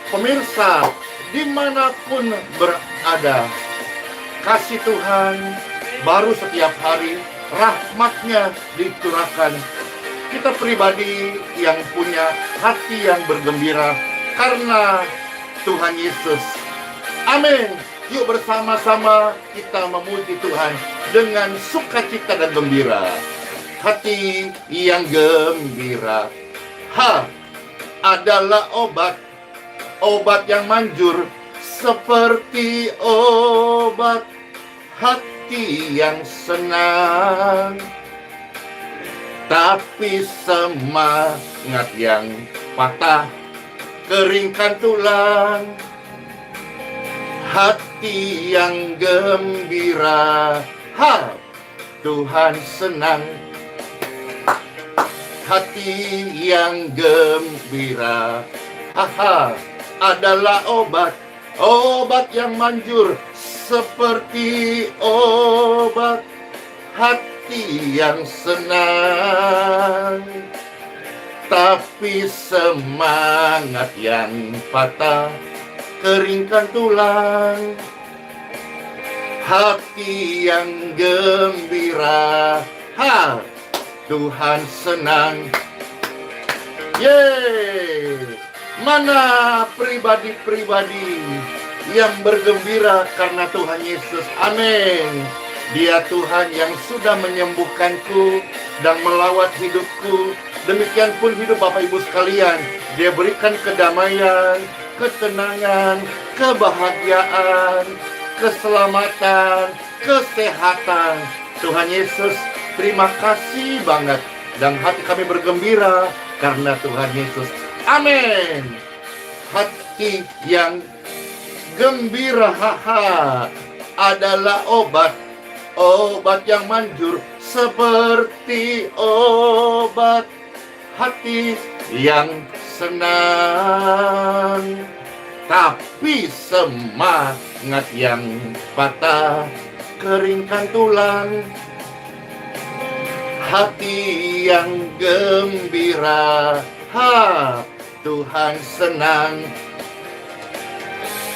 Pemirsa, dimanapun berada, kasih Tuhan baru setiap hari, rahmat-Nya dicurahkan. Kita pribadi yang punya hati yang bergembira karena Tuhan Yesus. Amin. Yuk bersama-sama kita memuji Tuhan dengan sukacita dan gembira. Hati yang gembira adalah obat yang manjur, seperti obat hati yang senang. Tapi semangat yang patah keringkan tulang. Hati yang gembira, Tuhan senang. Hati yang gembira, adalah obat yang manjur, seperti obat hati yang senang. Tapi semangat yang patah keringkan tulang. Hati yang gembira, Tuhan senang. Yeay. Mana pribadi-pribadi yang bergembira karena Tuhan Yesus? Amin. Dia Tuhan yang sudah menyembuhkanku dan melawat hidupku. Demikian pun hidup Bapak Ibu sekalian. Dia berikan kedamaian, ketenangan, kebahagiaan, keselamatan, kesehatan. Tuhan Yesus, terima kasih banget. Dan hati kami bergembira karena Tuhan Yesus. Amin. Hati yang gembira adalah obat yang manjur, seperti obat hati yang senang. Tapi semangat yang patah keringkan tulang. Hati yang gembira, Tuhan senang.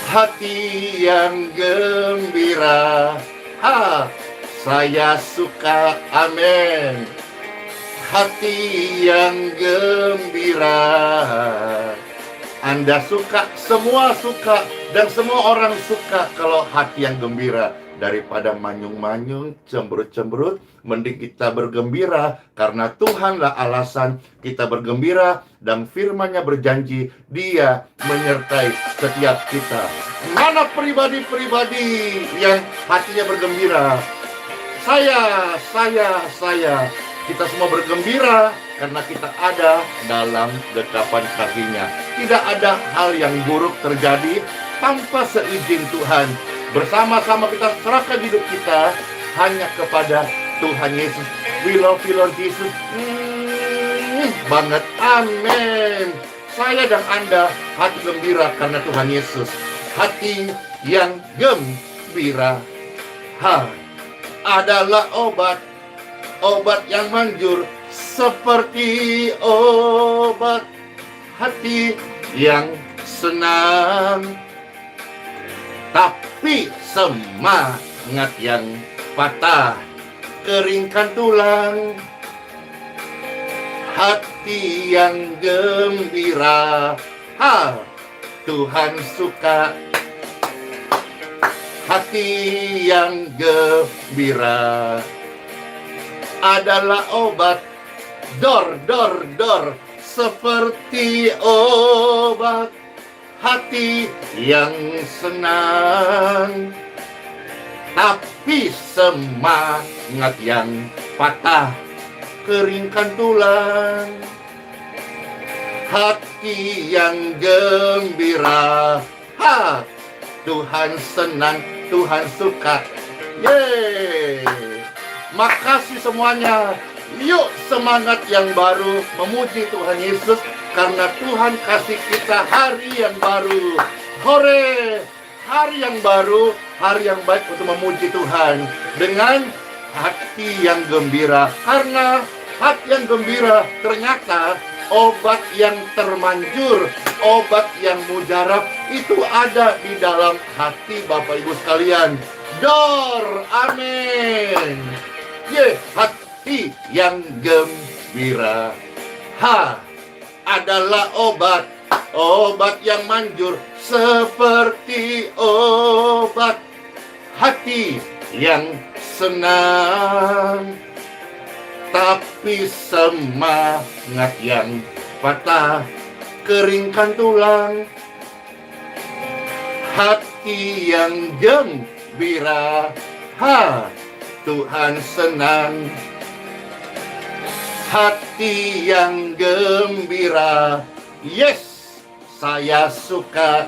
Hati yang gembira, saya suka. Amin. Hati yang gembira, Anda suka, semua suka, dan semua orang suka kalau hati yang gembira. Daripada manyung-manyung, cemberut-cemberut, mending kita bergembira karena Tuhanlah alasan kita bergembira, dan firman-Nya berjanji Dia menyertai setiap kita. Mana pribadi-pribadi yang hatinya bergembira? Saya. Kita semua bergembira karena kita ada dalam dekapan kaki-Nya. Tidak ada hal yang buruk terjadi tanpa seizin Tuhan. Bersama-sama kita serahkan hidup kita hanya kepada Tuhan Yesus. We love you Lord Jesus. Banget. Amin. Saya dan Anda hati gembira karena Tuhan Yesus. Hati yang gembira adalah obat yang manjur, seperti obat hati yang senang. Tapi semangat yang patah keringkan tulang. Hati yang gembira, Tuhan suka. Hati yang gembira adalah obat, dor, seperti obat hati yang senang. Tapi semangat yang patah keringkan tulang. Hati yang gembira, Tuhan senang, Tuhan suka. Yeay. Makasih semuanya. Yuk semangat yang baru memuji Tuhan Yesus, karena Tuhan kasih kita hari yang baru. Hore! Hari yang baru, hari yang baik untuk memuji Tuhan dengan hati yang gembira. Karena hati yang gembira ternyata obat yang termanjur, obat yang mujarab itu ada di dalam hati Bapak Ibu sekalian. Dor, amin. Hati yang gembira. Adalah obat yang manjur, seperti obat hati yang senang. Tapi semangat yang patah, keringkan tulang. Hati yang gembira, Tuhan senang. Hati yang gembira, yes, saya suka.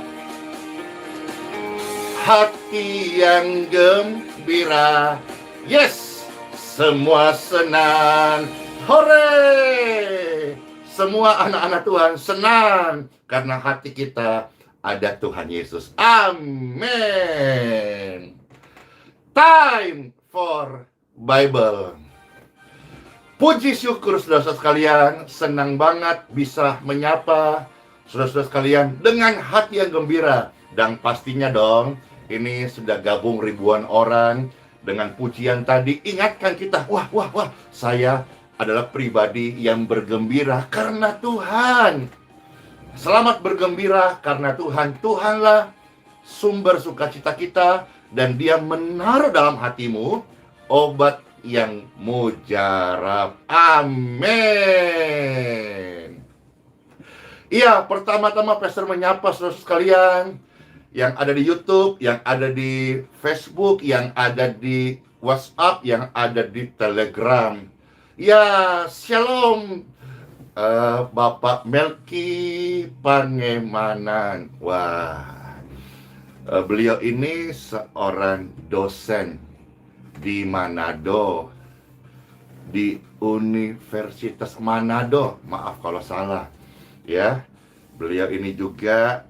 Hati yang gembira, yes, semua senang. Hore! Semua anak-anak Tuhan senang karena hati kita ada Tuhan Yesus. Amin. Time for Bible. Puji syukur saudara-saudara sekalian, senang banget bisa menyapa saudara-saudara sekalian dengan hati yang gembira. Dan pastinya dong, ini sudah gabung ribuan orang dengan pujian tadi. Ingatkan kita, wah, saya adalah pribadi yang bergembira karena Tuhan. Selamat bergembira karena Tuhan. Tuhanlah sumber sukacita kita, dan Dia menaruh dalam hatimu obat yang mujarab. Amin. Iya, pertama-tama Pastor menyapa saudara sekalian yang ada di YouTube, yang ada di Facebook, yang ada di WhatsApp, yang ada di Telegram. Ya, shalom. Bapak Melki Pangemanan. Wah, beliau ini seorang dosen di Manado, di Universitas Manado, maaf kalau salah ya. Beliau ini juga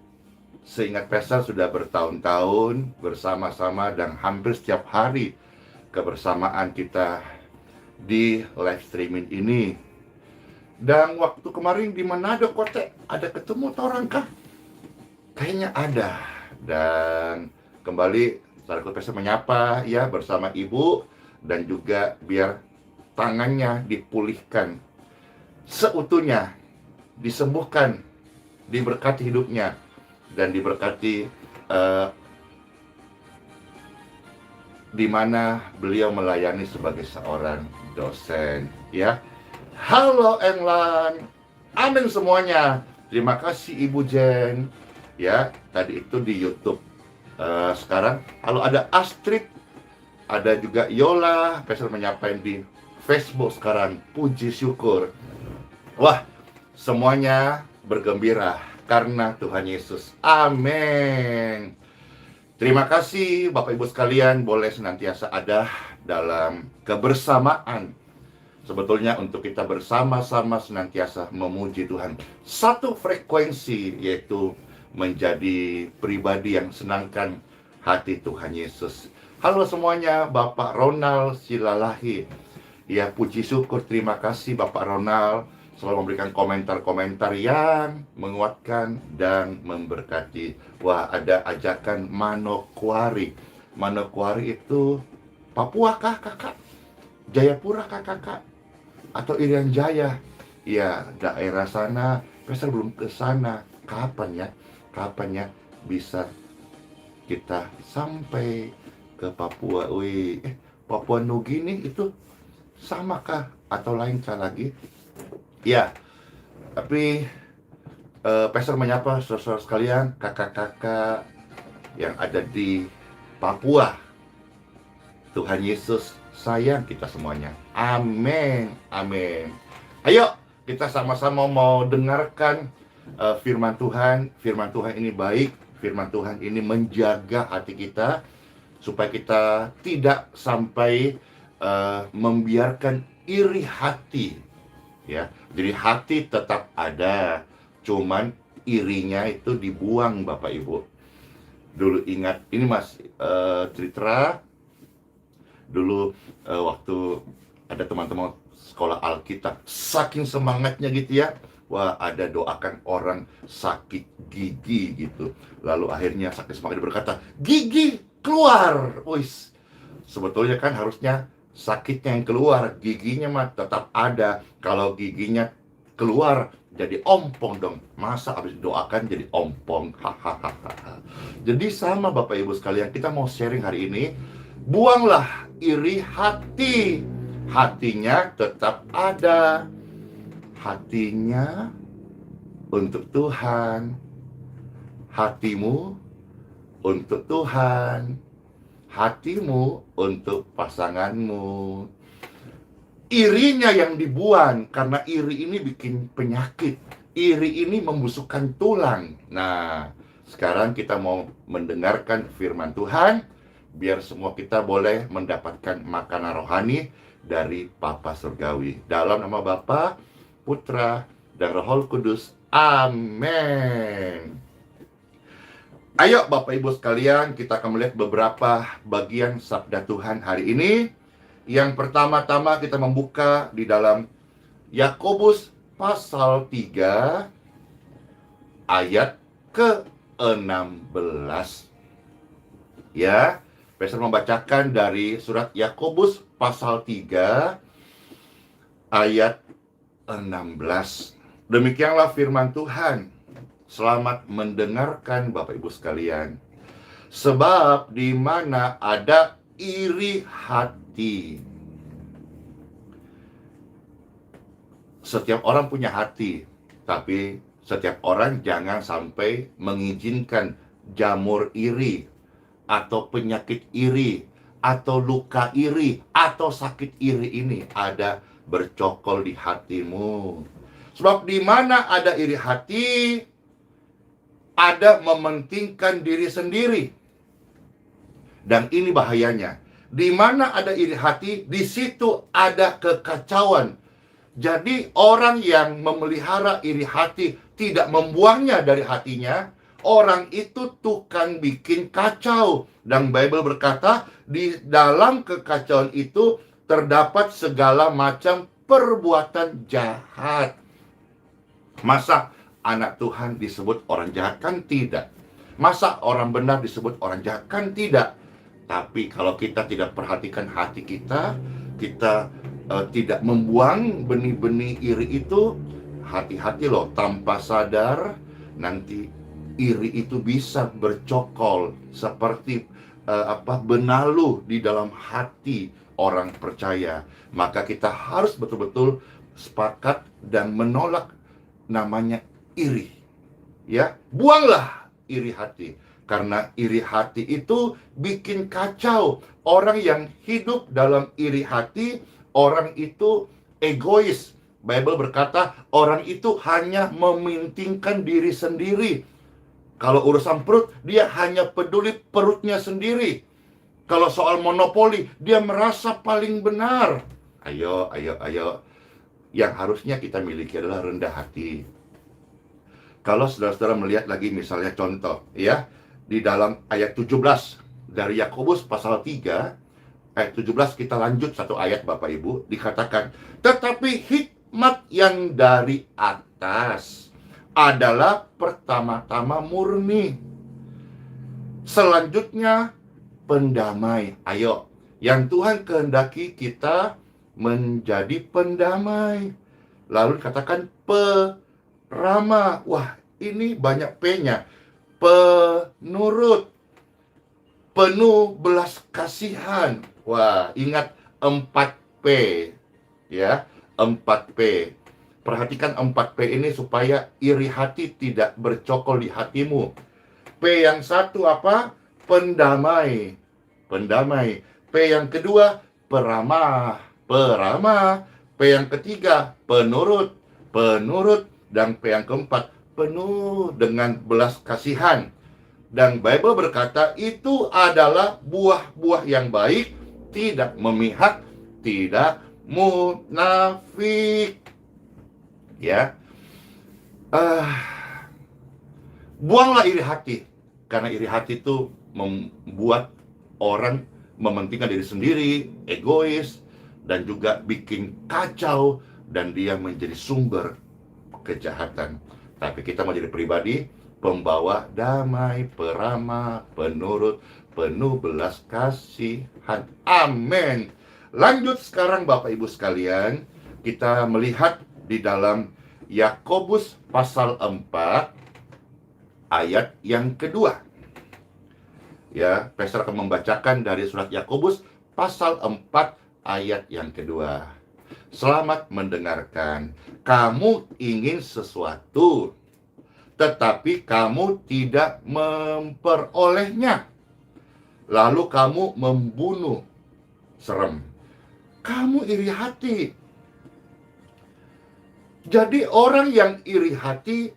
seingat Pastor sudah bertahun-tahun bersama-sama dan hampir setiap hari kebersamaan kita di live streaming ini. Dan waktu kemarin di Manado Kote ada ketemu orang kah? Kayaknya ada. Dan kembali Saudara Pastor menyapa ya bersama ibu, dan juga biar tangannya dipulihkan seutuhnya, disembuhkan, diberkati hidupnya, dan diberkati di mana beliau melayani sebagai seorang dosen ya. Halo Englan, amin semuanya. Terima kasih Ibu Jen ya, tadi itu di YouTube. Sekarang kalau ada Astrid, ada juga Yola, Pastor menyapain di Facebook sekarang. Puji syukur. Wah, semuanya bergembira karena Tuhan Yesus. Amin. Terima kasih Bapak Ibu sekalian, boleh senantiasa ada dalam kebersamaan. Sebetulnya untuk kita bersama-sama senantiasa memuji Tuhan. Satu frekuensi, yaitu menjadi pribadi yang senangkan hati Tuhan Yesus. Halo semuanya, Bapak Ronald Silalahi. Ya, puji syukur, terima kasih Bapak Ronald selalu memberikan komentar-komentar yang menguatkan dan memberkati. Wah, ada ajakan Manokwari. Manokwari itu Papua kah kakak? Jayapura kah kakak? Atau Irian Jaya? Ya, daerah sana. Pastor belum ke sana. Kapan ya bisa kita sampai ke Papua? Papua Nugini itu samakah atau lainkah lagi? Ya, tapi Pastor menyapa saudara-saudara sekalian, kakak-kakak yang ada di Papua. Tuhan Yesus sayang kita semuanya. Amin, amin. Ayo kita sama-sama mau dengarkan firman Tuhan. Firman Tuhan ini baik, firman Tuhan ini menjaga hati kita supaya kita tidak sampai membiarkan iri hati, ya. Jadi hati tetap ada, cuman irinya itu dibuang Bapak Ibu. Dulu ingat ini Mas Tritra, dulu waktu ada teman-teman sekolah Alkitab, saking semangatnya gitu ya, Wah, ada doakan orang sakit gigi gitu. Lalu akhirnya sakit semakin berkata, gigi keluar. Wis, sebetulnya kan harusnya sakitnya yang keluar, giginya mah tetap ada. Kalau giginya keluar jadi ompong dong. Masa habis doakan jadi ompong? Hahaha. Jadi sama Bapak Ibu sekalian, kita mau sharing hari ini. Buanglah iri hati. Hatinya tetap ada. Hatinya untuk Tuhan. Hatimu untuk Tuhan. Hatimu untuk pasanganmu. Irinya yang dibuang, karena iri ini bikin penyakit. Iri ini membusukkan tulang. Nah, sekarang kita mau mendengarkan firman Tuhan, biar semua kita boleh mendapatkan makanan rohani dari Papa Surgawi. Dalam nama Bapa, Putra, dan Roh Kudus. Amin. Ayo Bapak Ibu sekalian, kita akan melihat beberapa bagian sabda Tuhan hari ini. Yang pertama-tama kita membuka di dalam Yakobus pasal 3 ayat ke-16. Ya, Pastor membacakan dari surat Yakobus pasal 3 ayat 16. Demikianlah firman Tuhan. Selamat mendengarkan Bapak Ibu sekalian. Sebab di mana ada iri hati. Setiap orang punya hati, tapi setiap orang jangan sampai mengizinkan jamur iri, atau penyakit iri, atau luka iri, atau sakit iri ini ada bercokol di hatimu. Sebab di mana ada iri hati, ada mementingkan diri sendiri. Dan ini bahayanya. Di mana ada iri hati, di situ ada kekacauan. Jadi orang yang memelihara iri hati tidak membuangnya dari hatinya, orang itu tukang bikin kacau. Dan Bible berkata, di dalam kekacauan itu terdapat segala macam perbuatan jahat. Masa anak Tuhan disebut orang jahat? Kan tidak. Masa orang benar disebut orang jahat? Kan tidak. Tapi kalau kita tidak perhatikan hati kita, kita tidak membuang benih-benih iri itu, hati-hati loh, tanpa sadar nanti iri itu bisa bercokol seperti benalu di dalam hati orang percaya. Maka kita harus betul-betul sepakat dan menolak namanya iri. Ya, buanglah iri hati. Karena iri hati itu bikin kacau. Orang yang hidup dalam iri hati, orang itu egois. Bible berkata, orang itu hanya mementingkan diri sendiri. Kalau urusan perut, dia hanya peduli perutnya sendiri. Kalau soal monopoli, dia merasa paling benar. Ayo. Yang harusnya kita miliki adalah rendah hati. Kalau saudara-saudara melihat lagi misalnya contoh, ya, di dalam ayat 17 dari Yakobus pasal 3 ayat 17, kita lanjut satu ayat Bapak Ibu, dikatakan, tetapi hikmat yang dari atas adalah pertama-tama murni, selanjutnya pendamai. Ayo, yang Tuhan kehendaki kita menjadi pendamai. Lalu dikatakan peramah. Wah, ini banyak P-nya. Penurut, penuh belas kasihan. Wah, ingat 4P, ya, 4P. Perhatikan 4P ini supaya iri hati tidak bercokol di hatimu. P yang satu apa? Pendamai. Pendamai. P yang kedua, peramah. Peramah. P yang ketiga, penurut. Penurut. Dan P yang keempat, penuh dengan belas kasihan. Dan Bible berkata itu adalah buah-buah yang baik, tidak memihak, tidak munafik. Ya, buanglah iri hati, karena iri hati itu membuat orang mementingkan diri sendiri, egois, dan juga bikin kacau, dan dia menjadi sumber kejahatan. Tapi kita mau jadi pribadi pembawa damai, peramah, penurut, penuh belas kasihan. Amin. Lanjut sekarang Bapak Ibu sekalian, kita melihat di dalam Yakobus pasal 4 ayat yang kedua. Ya, Pastor akan membacakan dari surat Yakobus pasal 4 ayat yang kedua. Selamat mendengarkan. Kamu ingin sesuatu, tetapi kamu tidak memperolehnya. Lalu kamu membunuh. Serem. Kamu iri hati. Jadi orang yang iri hati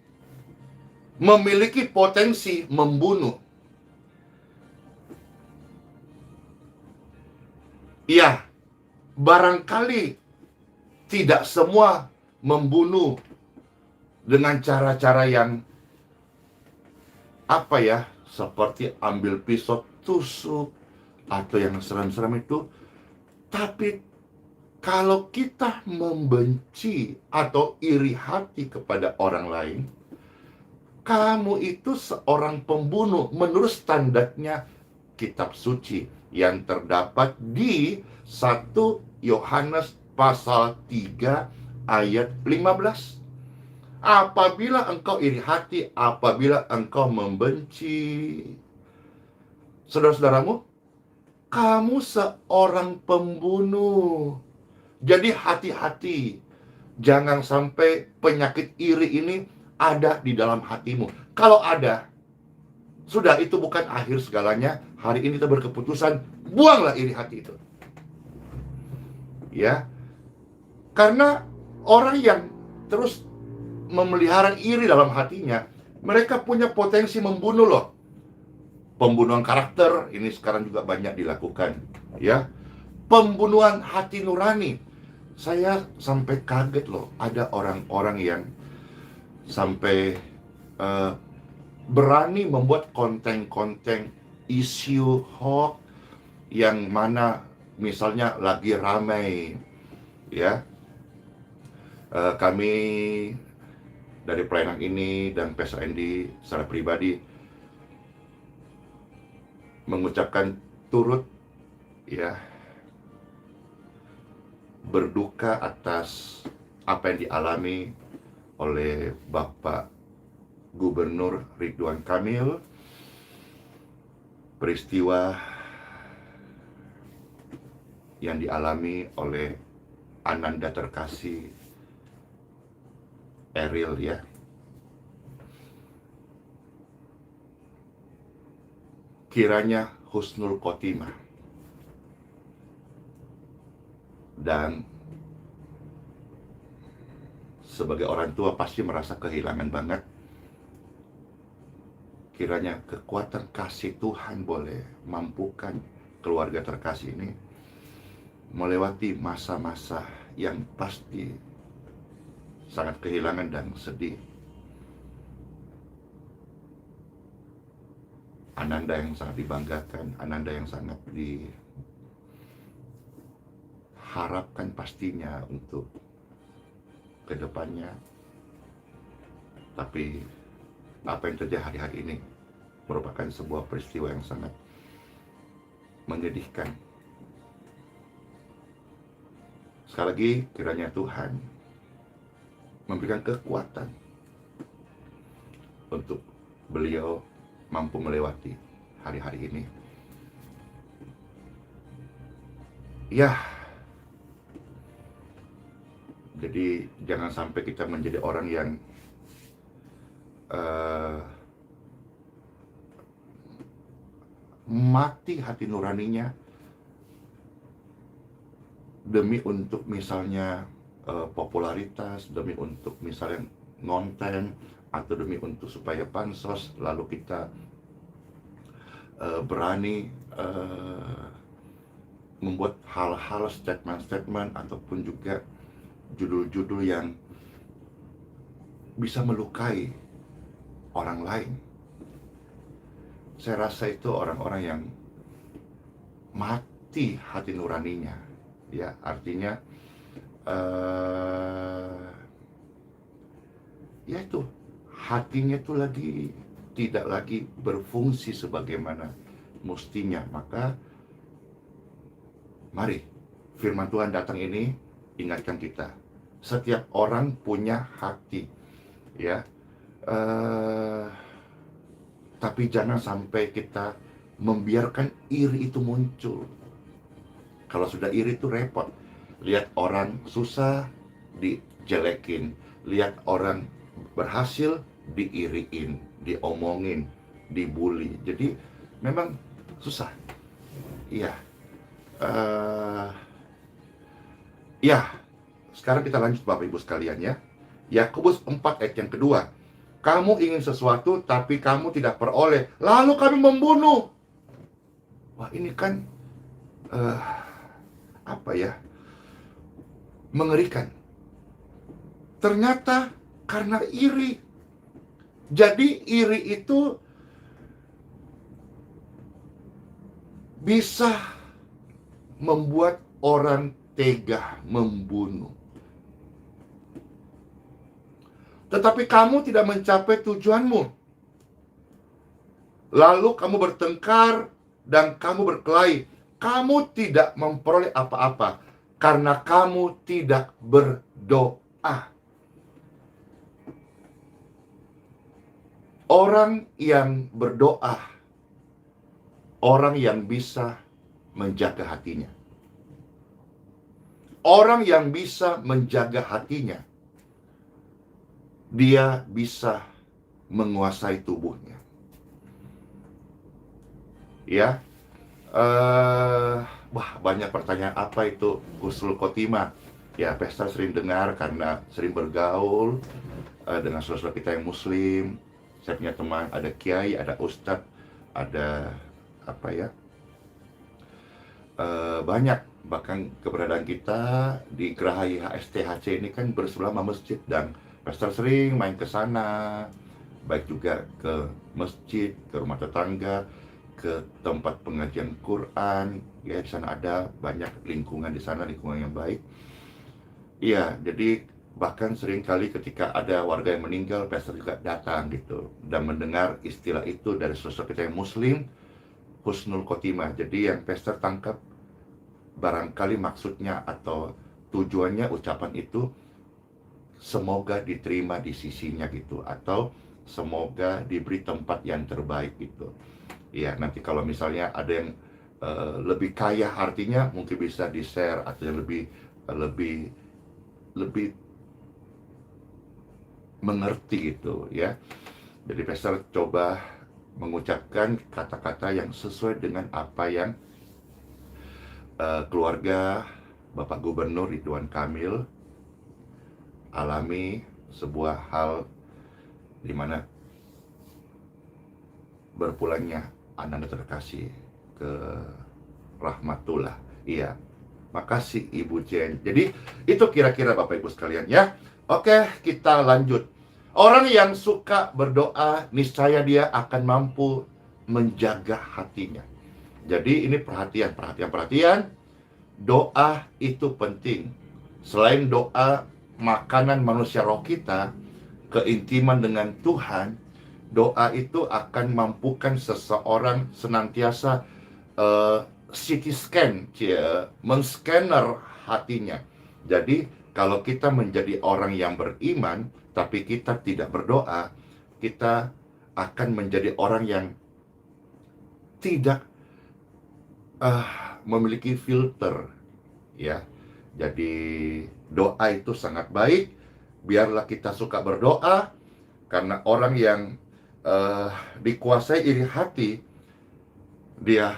memiliki potensi membunuh. Ya, barangkali tidak semua membunuh dengan cara-cara yang seperti ambil pisau tusuk atau yang serem-serem itu. Tapi kalau kita membenci atau iri hati kepada orang lain, kamu itu seorang pembunuh menurut standarnya kitab suci yang terdapat di 1 Yohanes pasal 3 ayat 15. Apabila engkau iri hati, apabila engkau membenci saudara-saudaramu, kamu seorang pembunuh. Jadi hati-hati, jangan sampai penyakit iri ini ada di dalam hatimu. Kalau ada, sudah, itu bukan akhir segalanya. Hari ini kita berkeputusan, buanglah iri hati itu. Ya. Karena orang yang terus memelihara iri dalam hatinya, mereka punya potensi membunuh loh. Pembunuhan karakter ini sekarang juga banyak dilakukan, ya. Pembunuhan hati nurani. Saya sampai kaget loh, ada orang-orang yang sampai berani membuat konten-konten isu hoax yang mana misalnya lagi ramai, ya. Kami dari pelayanan ini dan Pastor Andy secara pribadi mengucapkan turut, ya, berduka atas apa yang dialami oleh Bapak Gubernur Ridwan Kamil, peristiwa yang dialami oleh Ananda terkasih Eril, ya. Kiranya husnul khotimah dan sebagai orang tua pasti merasa kehilangan banget. Kiranya kekuatan kasih Tuhan boleh mampukan keluarga terkasih ini melewati masa-masa yang pasti sangat kehilangan dan sedih. Ananda yang sangat dibanggakan, Ananda yang sangat diharapkan pastinya untuk kedepannya. Tapi apa yang terjadi hari-hari ini merupakan sebuah peristiwa yang sangat menyedihkan. Sekali lagi, kiranya Tuhan memberikan kekuatan untuk beliau mampu melewati hari-hari ini. Ya, jadi jangan sampai kita menjadi orang yang mati hati nuraninya demi untuk misalnya popularitas, demi untuk misalnya ngonten, atau demi untuk supaya pansos, lalu kita berani membuat hal-hal, statement-statement ataupun juga judul-judul yang bisa melukai orang lain. Saya rasa itu orang-orang yang mati hati nuraninya, ya. Artinya ya itu, hatinya itu tidak lagi berfungsi sebagaimana mestinya. Maka mari firman Tuhan datang ini ingatkan kita, setiap orang punya hati, ya. Tapi jangan sampai kita membiarkan iri itu muncul. Kalau sudah iri itu repot. Lihat orang susah, dijelekin. Lihat orang berhasil, diiriin, diomongin, dibully. Jadi memang susah. Iya. Ya, sekarang kita lanjut Bapak Ibu sekalian ya. Yakobus 4 ayat yang kedua. Kamu ingin sesuatu tapi kamu tidak peroleh, lalu kami membunuh. Wah, ini kan mengerikan. Ternyata karena iri. Jadi iri itu bisa membuat orang tega membunuh. Tetapi kamu tidak mencapai tujuanmu. Lalu kamu bertengkar dan kamu berkelahi. Kamu tidak memperoleh apa-apa karena kamu tidak berdoa. Orang yang berdoa, orang yang bisa menjaga hatinya. Orang yang bisa menjaga hatinya, dia bisa menguasai tubuhnya. Ya, banyak pertanyaan apa itu husnul khotimah. Ya, Pastor sering dengar karena sering bergaul dengan saudara-saudara kita yang Muslim. Saya punya teman, ada kiai, ada ustadz, ada banyak. Bahkan keberadaan kita di Geraha HSTHC ini kan bersebelah sama masjid, dan Pastor sering main ke sana, baik juga ke masjid, ke rumah tetangga, ke tempat pengajian Quran. Ya, di sana ada banyak lingkungan di sana, lingkungan yang baik. Iya, jadi bahkan sering kali ketika ada warga yang meninggal, Pastor juga datang gitu dan mendengar istilah itu dari saudara kita yang Muslim, husnul khotimah. Jadi yang Pastor tangkap barangkali maksudnya atau tujuannya ucapan itu semoga diterima di sisinya gitu, atau semoga diberi tempat yang terbaik gitu. Ya, nanti kalau misalnya ada yang lebih kaya artinya mungkin bisa di-share, atau yang lebih mengerti gitu ya. Jadi Pastor coba mengucapkan kata-kata yang sesuai dengan apa yang keluarga Bapak Gubernur Ridwan Kamil alami, sebuah hal di mana berpulangnya Ananda terkasih ke rahmatullah. Iya, makasih Ibu Jen. Jadi itu kira-kira Bapak Ibu sekalian ya. Oke, kita lanjut. Orang yang suka berdoa, niscaya dia akan mampu menjaga hatinya. Jadi ini perhatian. Doa itu penting. Selain doa, makanan manusia roh kita, keintiman dengan Tuhan, doa itu akan mampukan seseorang senantiasa CT scan, men-scanner hatinya. Jadi kalau kita menjadi orang yang beriman, tapi kita tidak berdoa, kita akan menjadi orang yang tidak memiliki filter, ya. Jadi doa itu sangat baik. Biarlah kita suka berdoa, karena orang yang dikuasai iri hati, dia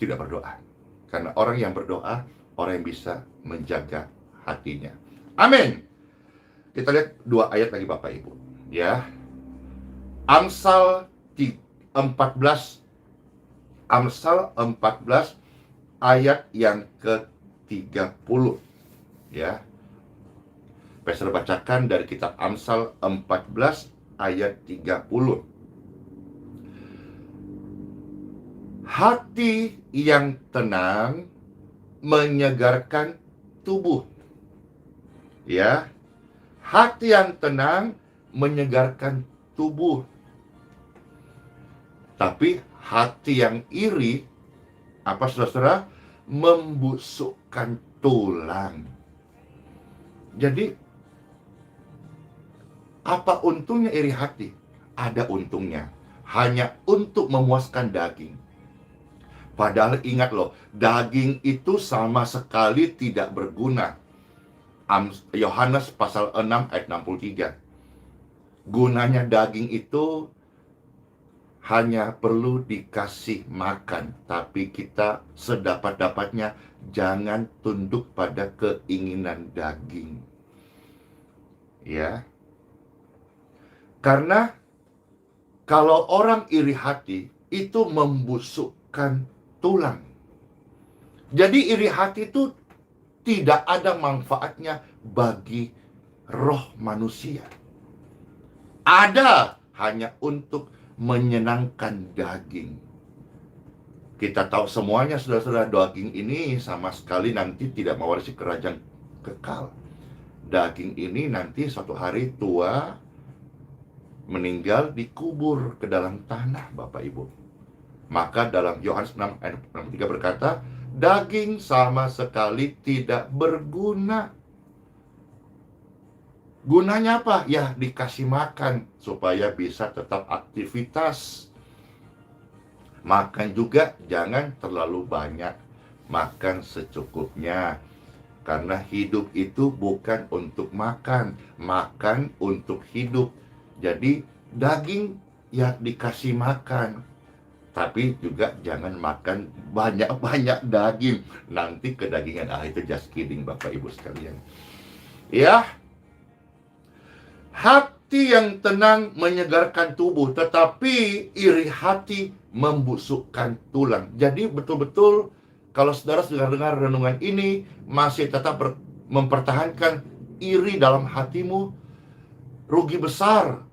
tidak berdoa. Karena orang yang berdoa, orang yang bisa menjaga hatinya. Amin. Kita lihat 2 ayat lagi Bapak Ibu, ya. Amsal 14 ayat yang ke-30, ya. Pastor bacakan dari kitab Amsal 14 ayat 30. Hati yang tenang menyegarkan tubuh. Ya. Hati yang tenang menyegarkan tubuh. Tapi hati yang iri, apa saudara-saudara? Membusukkan tulang. Jadi, apa untungnya iri hati? Ada untungnya. Hanya untuk memuaskan daging. Padahal ingat loh, daging itu sama sekali tidak berguna. Yohanes pasal 6 ayat 63. Gunanya daging itu hanya perlu dikasih makan, tapi kita sedapat-dapatnya jangan tunduk pada keinginan daging. Ya. Karena kalau orang iri hati itu membusukkan tulang. Jadi iri hati itu tidak ada manfaatnya bagi roh manusia. Ada hanya untuk menyenangkan daging. Kita tahu semuanya, saudara-saudara, daging ini sama sekali nanti tidak mewarisi kerajaan kekal. Daging ini nanti suatu hari tua, meninggal, dikubur ke dalam tanah, Bapak Ibu. Maka dalam Yohanes 6 ayat 63 berkata, daging sama sekali tidak berguna. Gunanya apa? Ya, dikasih makan supaya bisa tetap aktivitas. Makan juga jangan terlalu banyak. Makan secukupnya. Karena hidup itu bukan untuk makan. Makan untuk hidup. Jadi, daging ya dikasih makan. Tapi juga jangan makan banyak-banyak daging. Nanti kedagingan. Itu just kidding, Bapak Ibu sekalian. Ya, hati yang tenang menyegarkan tubuh, tetapi iri hati membusukkan tulang. Jadi betul-betul kalau saudara sudah dengar renungan ini masih tetap mempertahankan iri dalam hatimu, rugi besar.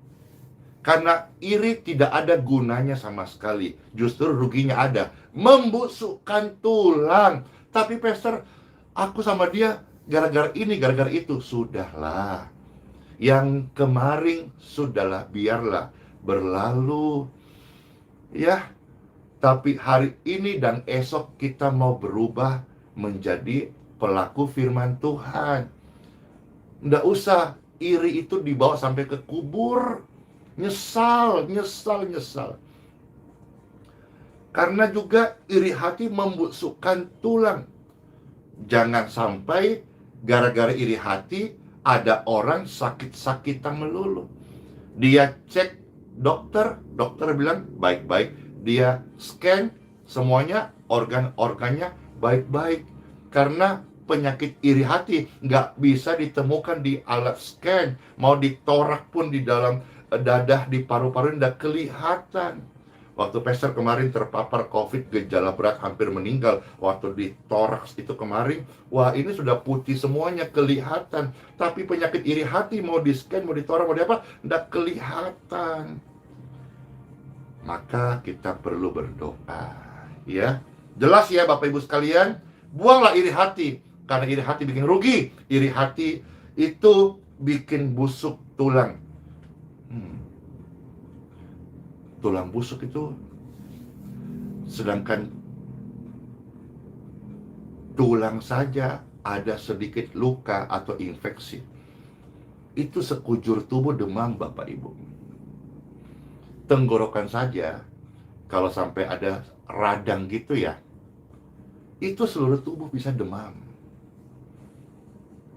Karena iri tidak ada gunanya sama sekali. Justru ruginya ada, membusukkan tulang. Tapi pastor, aku sama dia gara-gara ini, gara-gara itu. Sudahlah. Yang kemarin sudahlah, biarlah berlalu. Ya, tapi hari ini dan esok kita mau berubah menjadi pelaku firman Tuhan. Nggak usah iri itu dibawa sampai ke kubur. Nyesal. Karena juga iri hati membusukkan tulang. Jangan sampai gara-gara iri hati ada orang sakit-sakitan melulu. Dia cek dokter bilang baik-baik. Dia scan semuanya, organ-organnya baik-baik. Karena penyakit iri hati nggak bisa ditemukan di alat scan. Mau ditorak pun di dalam dadah, di paru-paru nggak kelihatan. Waktu pastor kemarin terpapar COVID, gejala berat, hampir meninggal. Waktu di toraks itu kemarin, wah ini sudah putih semuanya, kelihatan. Tapi penyakit iri hati mau di scan, mau ditorak, mau di apa, nggak kelihatan. Maka kita perlu berdoa. Ya, jelas ya Bapak Ibu sekalian, buanglah iri hati. Karena iri hati bikin rugi. Iri hati itu bikin busuk tulang. Tulang busuk itu, sedangkan tulang saja ada sedikit luka atau infeksi, itu sekujur tubuh demam, Bapak Ibu. Tenggorokan saja kalau sampai ada radang gitu ya, itu seluruh tubuh bisa demam.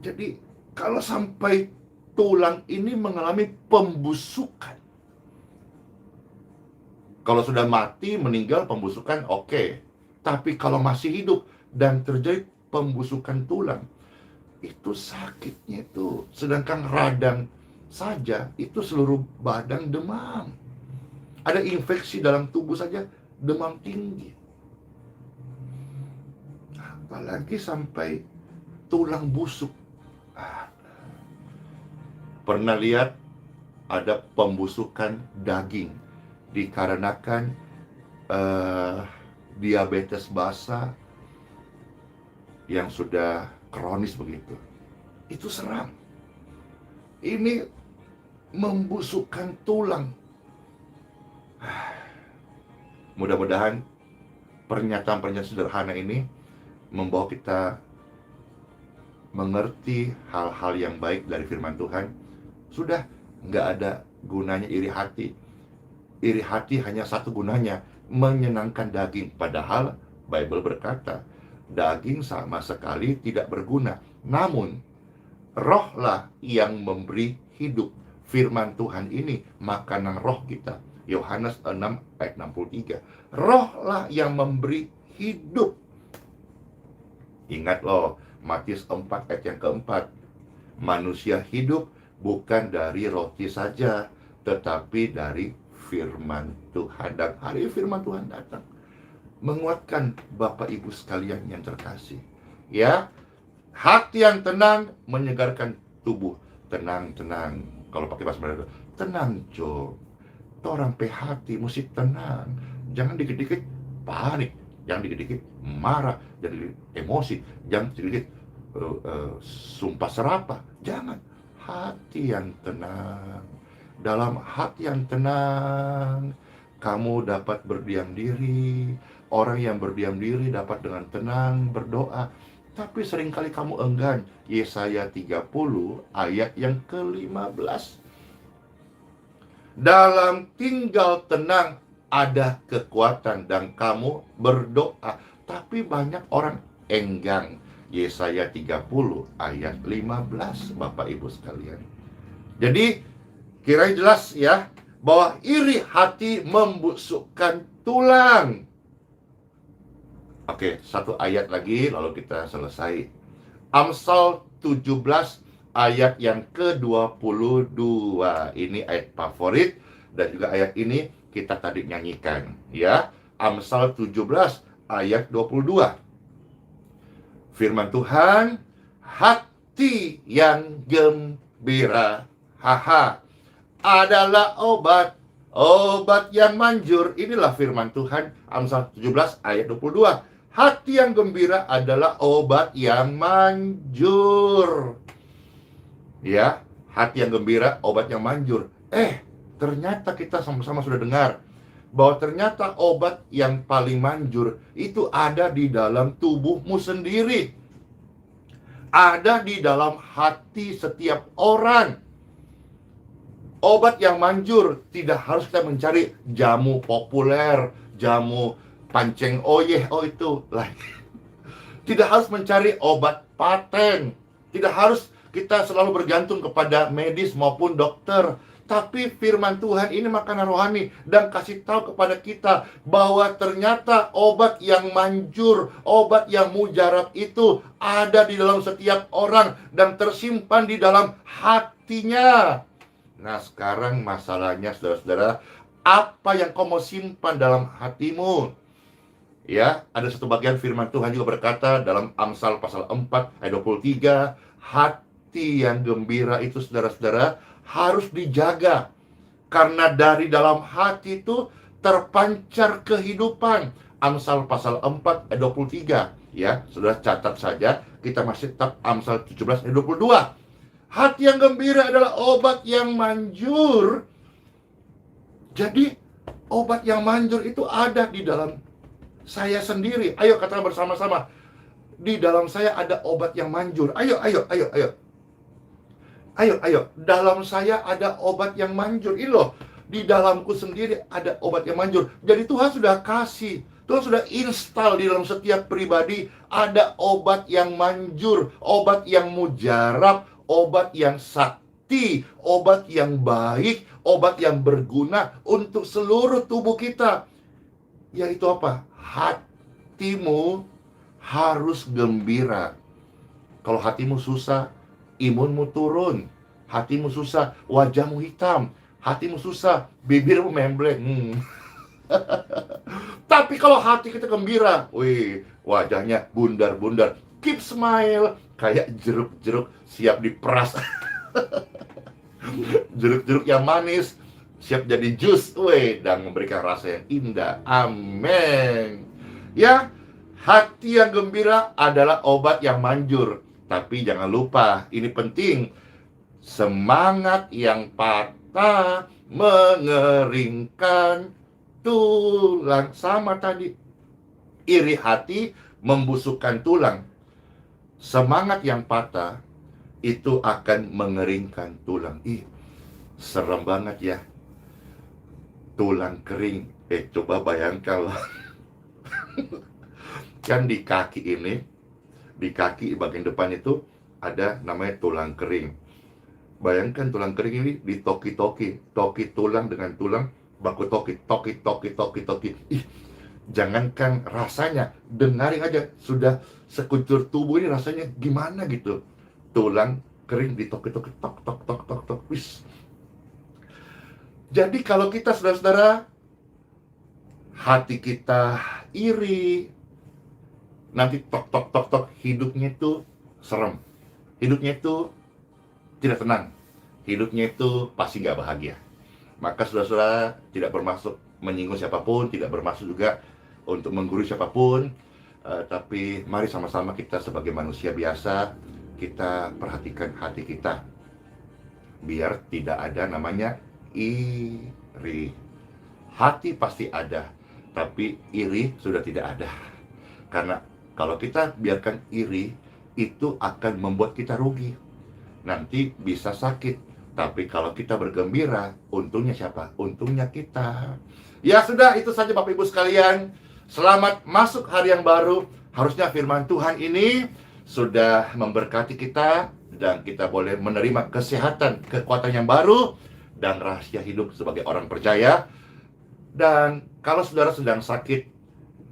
Jadi kalau sampai tulang ini mengalami pembusukan, kalau sudah mati, meninggal, pembusukan, oke. Tapi kalau masih hidup dan terjadi pembusukan tulang, itu sakitnya itu. Sedangkan radang saja, itu seluruh badan demam. Ada infeksi dalam tubuh saja, demam tinggi. Apalagi sampai tulang busuk. Pernah lihat ada pembusukan daging dikarenakan diabetes basal yang sudah kronis begitu. Itu seram. Ini membusukkan tulang. Mudah-mudahan pernyataan-pernyataan sederhana ini membawa kita mengerti hal-hal yang baik dari firman Tuhan. Sudah, nggak ada gunanya iri hati. Iri hati hanya satu gunanya, menyenangkan daging. Padahal Bible berkata, daging sama sekali tidak berguna. Namun, rohlah yang memberi hidup. Firman Tuhan ini makanan roh kita. Yohanes 6 ayat 63. Rohlah yang memberi hidup. Ingat loh, Matius 4 ayat yang keempat. Manusia hidup bukan dari roti saja, tetapi dari firman Tuhan. Dan hari firman Tuhan datang menguatkan Bapak Ibu sekalian yang terkasih. Ya, hati yang tenang menyegarkan tubuh. Tenang. Kalau pakai bahasa Belanda, tenang Jo. Orang hati mesti tenang. Jangan dikit-dikit panik, jangan dikit-dikit marah, jangan dikit emosi, jangan dikit sumpah serapah. Jangan. Hati yang tenang. Dalam hati yang tenang, kamu dapat berdiam diri. Orang yang berdiam diri dapat dengan tenang berdoa. Tapi seringkali kamu enggan. Yesaya 30 ayat yang ke-15. Dalam tinggal tenang ada kekuatan dan kamu berdoa. Tapi banyak orang enggan. Yesaya 30 ayat 15, Bapak Ibu sekalian. Jadi kira jelas ya, bahwa iri hati membusukkan tulang. Oke, satu ayat lagi lalu kita selesai. Amsal 17 ayat yang ke-22. Ini ayat favorit dan juga ayat ini kita tadi nyanyikan ya. Amsal 17 ayat 22. Firman Tuhan, hati yang gembira, adalah obat yang manjur. Inilah firman Tuhan, Amsal 17 ayat 22. Hati yang gembira adalah obat yang manjur. Ya, hati yang gembira, obat yang manjur. Ternyata kita sama-sama sudah dengar bahwa ternyata obat yang paling manjur itu ada di dalam tubuhmu sendiri. Ada di dalam hati setiap orang. Obat yang manjur tidak harus kita mencari jamu populer, jamu panceng oyeh, itu lah. Tidak harus mencari obat paten. Tidak harus kita selalu bergantung kepada medis maupun dokter. Tapi firman Tuhan ini makanan rohani dan kasih tahu kepada kita bahwa ternyata obat yang manjur, obat yang mujarab itu ada di dalam setiap orang dan tersimpan di dalam hatinya. Nah, sekarang masalahnya saudara-saudara, apa yang kau mau simpan dalam hatimu? Ya, ada satu bagian firman Tuhan juga berkata dalam Amsal pasal 4 ayat 23, hati yang gembira itu saudara-saudara harus dijaga, karena dari dalam hati itu terpancar kehidupan. Amsal pasal 4 ayat 23. Ya, saudara catat saja, kita masih tetap Amsal 17 ayat 22. Hati yang gembira adalah obat yang manjur. Jadi obat yang manjur itu ada di dalam saya sendiri. Ayo katakan bersama-sama, di dalam saya ada obat yang manjur. Ayo. Dalam saya ada obat yang manjur. Ini loh, di dalamku sendiri ada obat yang manjur. Jadi Tuhan sudah kasih, Tuhan sudah install di dalam setiap pribadi ada obat yang manjur, obat yang mujarab, obat yang sakti, obat yang baik, obat yang berguna untuk seluruh tubuh kita. Yaitu apa? Hatimu harus gembira. Kalau hatimu susah, imunmu turun. Hatimu susah, wajahmu hitam. Hatimu susah, bibirmu membleng. Tapi kalau hati kita gembira, wajahnya bundar-bundar. Keep smile, kayak jeruk-jeruk siap diperas. Jeruk-jeruk yang manis siap jadi jus, dan memberikan rasa yang indah. Amin. Ya, hati yang gembira adalah obat yang manjur. Tapi jangan lupa, ini penting. Semangat yang patah mengeringkan tulang. Sama tadi, iri hati membusukkan tulang. Semangat yang patah itu akan mengeringkan tulang. Serem banget ya, tulang kering. Coba bayangkan loh. Kan di kaki ini, di kaki bagian depan itu ada namanya tulang kering. Bayangkan tulang kering ini ditoki-toki, toki tulang dengan tulang, baku toki. Jangankan rasanya, dengarin aja, sudah sekujur tubuh ini rasanya gimana gitu. Tulang kering ditoki-toki, tok. Wis. Jadi kalau kita, saudara-saudara, hati kita iri, nanti tok, hidupnya itu serem. Hidupnya itu tidak tenang. Hidupnya itu pasti nggak bahagia. Maka saudara-saudara, tidak bermaksud menyinggung siapapun, tidak bermaksud juga untuk menggurui siapapun, tapi mari sama-sama kita sebagai manusia biasa, kita perhatikan hati kita, biar tidak ada namanya iri. Hati pasti ada, tapi iri sudah tidak ada. Karena kalau kita biarkan iri, itu akan membuat kita rugi. Nanti bisa sakit. Tapi kalau kita bergembira, untungnya siapa? Untungnya kita. Ya sudah, itu saja Bapak Ibu sekalian. Selamat masuk hari yang baru. Harusnya firman Tuhan ini sudah memberkati kita, dan kita boleh menerima kesehatan, kekuatan yang baru, dan rahasia hidup sebagai orang percaya. Dan kalau saudara sedang sakit,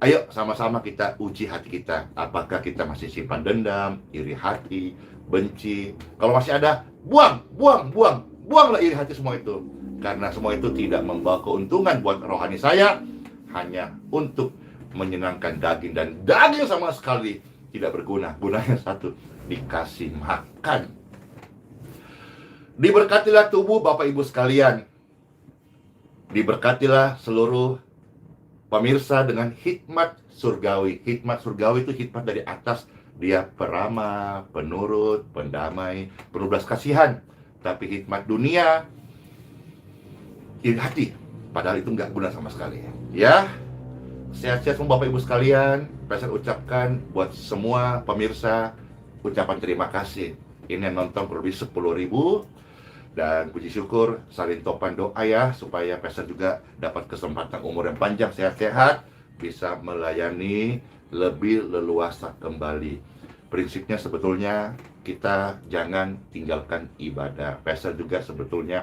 ayo sama-sama kita uji hati kita. Apakah kita masih simpan dendam, iri hati, benci? Kalau masih ada, buanglah iri hati semua itu. Karena semua itu tidak membawa keuntungan buat rohani saya, hanya untuk menyenangkan daging, dan daging sama sekali tidak berguna. Gunanya satu, dikasih makan. Diberkatilah tubuh Bapak Ibu sekalian. Diberkatilah seluruh pemirsa dengan hikmat surgawi. Hikmat surgawi itu hikmat dari atas. Dia peramah, penurut, pendamai, penuh belas kasihan. Tapi hikmat dunia, iri hati. Padahal itu nggak guna sama sekali. Ya, sehat-sehat semua Bapak Ibu sekalian. Saya ucapkan buat semua pemirsa ucapan terima kasih. Ini yang nonton kurang lebih 10.000. Dan puji syukur, salin topan doa ya, supaya Pastor juga dapat kesempatan umur yang panjang, sehat-sehat, bisa melayani lebih leluasa kembali. Prinsipnya sebetulnya kita jangan tinggalkan ibadah. Pastor juga sebetulnya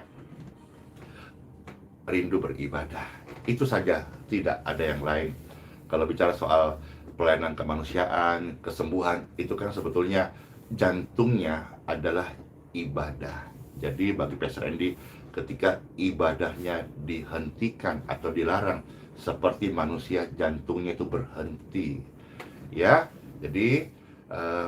rindu beribadah. Itu saja, tidak ada yang lain. Kalau bicara soal pelayanan kemanusiaan, kesembuhan, itu kan sebetulnya jantungnya adalah ibadah. Jadi bagi Pastor Andy, ketika ibadahnya dihentikan atau dilarang, seperti manusia jantungnya itu berhenti. Ya, jadi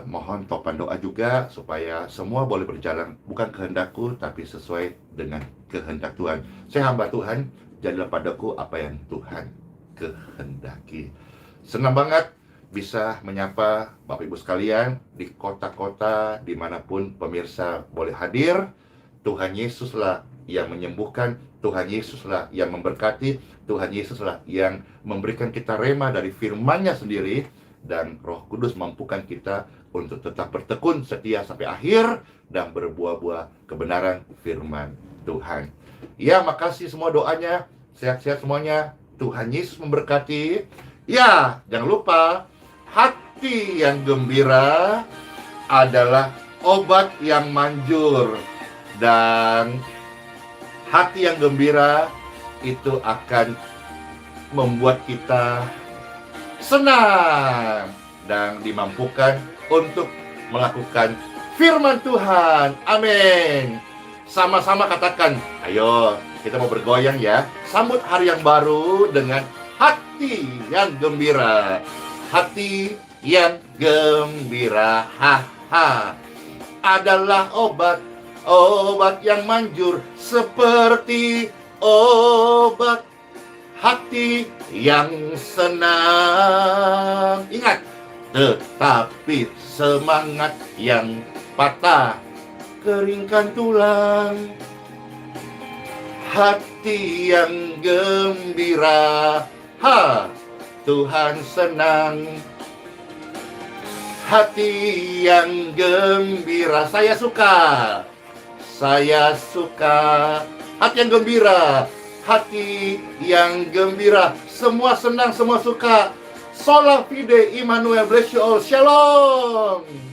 mohon topan doa juga supaya semua boleh berjalan bukan kehendakku, tapi sesuai dengan kehendak Tuhan. Saya hamba Tuhan, jadilah padaku apa yang Tuhan kehendaki. Senang banget bisa menyapa Bapak Ibu sekalian di kota-kota dimanapun pemirsa boleh hadir. Tuhan Yesuslah yang menyembuhkan, Tuhan Yesuslah yang memberkati, Tuhan Yesuslah yang memberikan kita rema dari firman-Nya sendiri, dan Roh Kudus mampukan kita untuk tetap bertekun setia sampai akhir dan berbuah-buah kebenaran firman Tuhan. Ya, makasih semua doanya, sehat-sehat semuanya, Tuhan Yesus memberkati. Ya, jangan lupa, hati yang gembira adalah obat yang manjur. Dan hati yang gembira itu akan membuat kita senang dan dimampukan untuk melakukan firman Tuhan. Amin. Sama-sama katakan, ayo kita mau bergoyang ya. Sambut hari yang baru dengan hati yang gembira. Hati yang gembira, adalah obat yang manjur, seperti obat hati yang senang. Ingat, tetapi semangat yang patah keringkan tulang. Hati yang gembira, Tuhan senang. Hati yang gembira, saya suka. Saya suka. Hati yang gembira, hati yang gembira. Semua senang, semua suka. Sola fide, Immanuel, bless you all. Shalom.